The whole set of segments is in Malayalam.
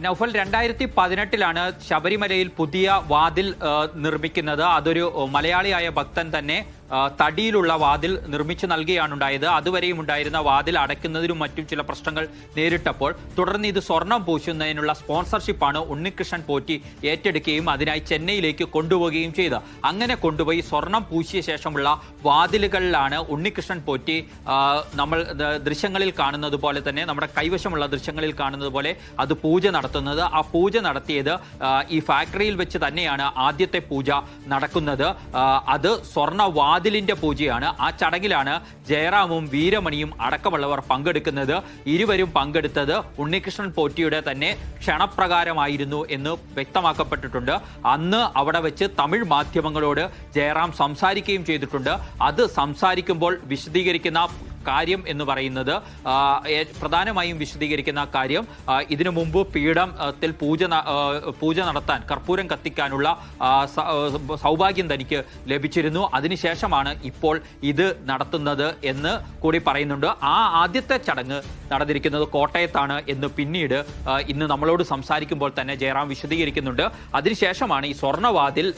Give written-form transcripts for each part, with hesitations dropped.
നൗഫൽ 2018 ശബരിമലയിൽ പുതിയ വാതിൽ നിർമ്മിക്കുന്നത്. അതൊരു മലയാളിയായ ഭക്തൻ തന്നെ തടിയിലുള്ള വാതിൽ നിർമ്മിച്ചു നൽകുകയാണ് ഉണ്ടായത്. അതുവരെയും ഉണ്ടായിരുന്ന വാതിൽ അടയ്ക്കുന്നതിനും മറ്റും ചില പ്രശ്നങ്ങൾ നേരിട്ടപ്പോൾ തുടർന്ന് ഇത് സ്വർണം പൂശുന്നതിനുള്ള സ്പോൺസർഷിപ്പാണ് ഉണ്ണികൃഷ്ണൻ പോറ്റി ഏറ്റെടുക്കുകയും അതിനായി ചെന്നൈയിലേക്ക് കൊണ്ടുപോവുകയും ചെയ്ത് അങ്ങനെ കൊണ്ടുപോയി സ്വർണം പൂശിയ ശേഷമുള്ള വാതിലുകളിലാണ് ഉണ്ണികൃഷ്ണൻ പോറ്റി നമ്മൾ ദൃശ്യങ്ങളിൽ കാണുന്നത് പോലെ തന്നെ നമ്മുടെ കൈവശമുള്ള ദൃശ്യങ്ങളിൽ കാണുന്നത് പോലെ അത് പൂജ നടത്തുന്നത്. ആ പൂജ നടത്തിയത് ഈ ഫാക്ടറിയിൽ വെച്ച് തന്നെയാണ് ആദ്യത്തെ പൂജ നടക്കുന്നത്. അത് സ്വർണ്ണ വാതിലിന്റെ പൂജയാണ്. ആ ചടങ്ങിലാണ് ജയറാമും വീരമണിയും അടക്കമുള്ളവർ പങ്കെടുക്കുന്നത്. ഇരുവരും പങ്കെടുത്തത് ഉണ്ണികൃഷ്ണൻ പോറ്റിയുടെ തന്നെ ക്ഷണപ്രകാരമായിരുന്നു എന്ന് വ്യക്തമാക്കപ്പെട്ടിട്ടുണ്ട്. അന്ന് അവിടെ വെച്ച് തമിഴ് മാധ്യമങ്ങളോട് ജയറാം സംസാരിക്കുകയും ചെയ്തിട്ടുണ്ട്. അത് സംസാരിക്കുമ്പോൾ വിശദീകരിക്കുന്ന കാര്യം എന്ന് പറയുന്നത് പ്രധാനമായും വിശദീകരിക്കുന്ന കാര്യം ഇതിനു മുമ്പ് പീഠത്തിൽ പൂജ നടത്താൻ കർപ്പൂരം കത്തിക്കാനുള്ള സൗഭാഗ്യം തനിക്ക് ലഭിച്ചിരുന്നു. അതിനുശേഷമാണ് ഇപ്പോൾ ഇത് നടത്തുന്നത് എന്ന് കൂടി പറയുന്നുണ്ട്. ആ ആദ്യത്തെ ചടങ്ങ് നടന്നിരിക്കുന്നത് കോട്ടയത്താണ് എന്ന് പിന്നീട് ഇന്ന് നമ്മളോട് സംസാരിക്കുമ്പോൾ തന്നെ ജയറാം വിശദീകരിക്കുന്നുണ്ട്. അതിനുശേഷമാണ് ഈ സ്വർണ്ണവാതിൽ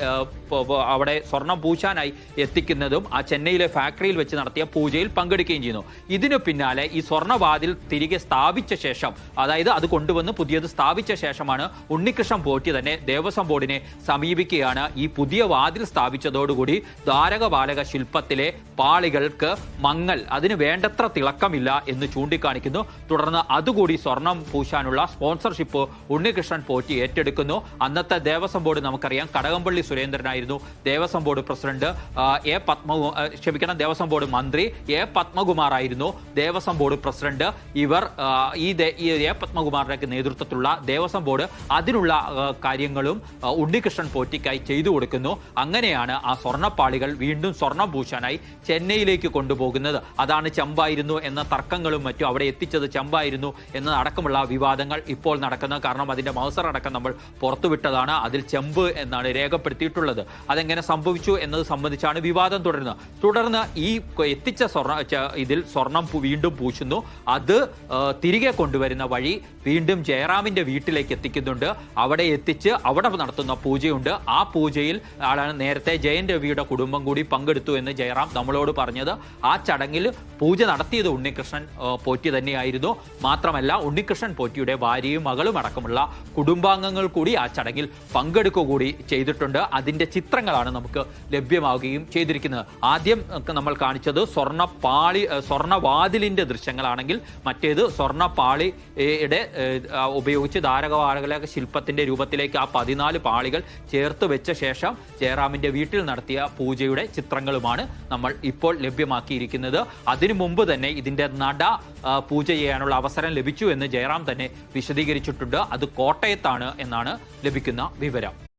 അവിടെ സ്വർണം പൂശാനായി എത്തിക്കുന്നതും ആ ചെന്നൈയിലെ ഫാക്ടറിയിൽ വെച്ച് നടത്തിയ പൂജയിൽ പങ്കെടുക്കുകയും ചെയ്യുന്നു. ഇതിനു പിന്നാലെ ഈ സ്വർണ്ണവാതിൽ തിരികെ സ്ഥാപിച്ച ശേഷം, അതായത് അത് കൊണ്ടുവന്ന് പുതിയത് സ്ഥാപിച്ച ശേഷമാണ് ഉണ്ണികൃഷ്ണൻ പോറ്റി തന്നെ ദേവസ്വം ബോർഡിനെ സമീപിക്കുകയാണ്. ഈ പുതിയ വാതിൽ സ്ഥാപിച്ചതോടുകൂടി ദ്വാരകപാലക ശില്പത്തിലെ പാളികൾക്ക് മങ്ങൽ, അതിന് വേണ്ടത്ര തിളക്കമില്ല എന്ന് ചൂണ്ടിക്കാണിക്കുന്നു. തുടർന്ന് അതുകൂടി സ്വർണം പൂശാനുള്ള സ്പോൺസർഷിപ്പ് ഉണ്ണികൃഷ്ണൻ പോറ്റി ഏറ്റെടുക്കുന്നു. അന്നത്തെ ദേവസ്വം ബോർഡ് നമുക്കറിയാം, കടകംപള്ളി സുരേന്ദ്രനായിരുന്നു Devaswom board president. Devaswom board മന്ത്രി പത്മകുമാർ ആയിരുന്നു ദേവസ്വം ബോർഡ് പ്രസിഡന്റ്. ഇവർ പത്മകുമാറിന്റെ നേതൃത്വത്തിലുള്ള ദേവസ്വം ബോർഡ് അതിനുള്ള കാര്യങ്ങളും ഉണ്ണികൃഷ്ണൻ പോറ്റിക്കായി ചെയ്തു കൊടുക്കുന്നു. അങ്ങനെയാണ് ആ സ്വർണ്ണപ്പാളികൾ വീണ്ടും സ്വർണം പൂശാനായി ചെന്നൈയിലേക്ക് കൊണ്ടുപോകുന്നത്. അതാണ് ചെമ്പായിരുന്നു എന്ന തർക്കങ്ങളും മറ്റും, അവിടെ എത്തിച്ചത് ചെമ്പായിരുന്നു എന്നതടക്കമുള്ള വിവാദങ്ങൾ ഇപ്പോൾ നടക്കുന്നത്. കാരണം അതിന്റെ മൗസർ അടക്കം നമ്മൾ പുറത്തുവിട്ടതാണ്. അതിൽ ചെമ്പ് എന്നാണ് രേഖപ്പെടുത്തിയിട്ടുള്ളത്. അതെങ്ങനെ സംഭവിച്ചു എന്നത് സംബന്ധിച്ചാണ് വിവാദം തുടരുന്നത്. തുടർന്ന് ഈ എത്തിച്ച ഇതിൽ സ്വർണം വീണ്ടും പൂശുന്നു. അത് തിരികെ കൊണ്ടുവരുന്ന വഴി വീണ്ടും ജയറാമിന്റെ വീട്ടിലേക്ക് എത്തിക്കുന്നുണ്ട്. അവിടെ എത്തിച്ച് അവിടെ നടത്തുന്ന പൂജയുണ്ട്. ആ പൂജയിൽ ആളാണ് നേരത്തെ ജയൻ രവിയുടെ കുടുംബം കൂടി പങ്കെടുത്തു എന്ന് ജയറാം നമ്മളോട് പറഞ്ഞത്. ആ ചടങ്ങിൽ പൂജ നടത്തിയത് ഉണ്ണികൃഷ്ണൻ പോറ്റി തന്നെയായിരുന്നു. മാത്രമല്ല ഉണ്ണികൃഷ്ണൻ പോറ്റിയുടെ ഭാര്യയും മകളും അടക്കമുള്ള കുടുംബാംഗങ്ങൾ കൂടി ആ ചടങ്ങിൽ പങ്കെടുക്കുക കൂടി ചെയ്തിട്ടുണ്ട്. അതിന്റെ ചിത്രങ്ങളാണ് നമുക്ക് ലഭ്യമാവുകയും ചെയ്തിരിക്കുന്നത്. ആദ്യം നമ്മൾ കാണിച്ചത് സ്വർണ്ണവാതിലിന്റെ ദൃശ്യങ്ങളാണെങ്കിൽ മറ്റേത് സ്വർണ്ണപ്പാളിയുടെ ഉപയോഗിച്ച് ധാരകവാരക ശില്പത്തിന്റെ രൂപത്തിലേക്ക് ആ 14 പാളികൾ ചേർത്ത് വെച്ച ശേഷം ജയറാമിന്റെ വീട്ടിൽ നടത്തിയ പൂജയുടെ ചിത്രങ്ങളുമാണ് നമ്മൾ ഇപ്പോൾ ലഭ്യമാക്കിയിരിക്കുന്നത്. അതിനു മുമ്പ് തന്നെ ഇതിന്റെ നട പൂജ ചെയ്യാനുള്ള അവസരം ലഭിച്ചു എന്ന് ജയറാം തന്നെ വിശദീകരിച്ചിട്ടുണ്ട്. അത് കോട്ടയത്താണ് എന്നാണ് ലഭിക്കുന്ന വിവരം.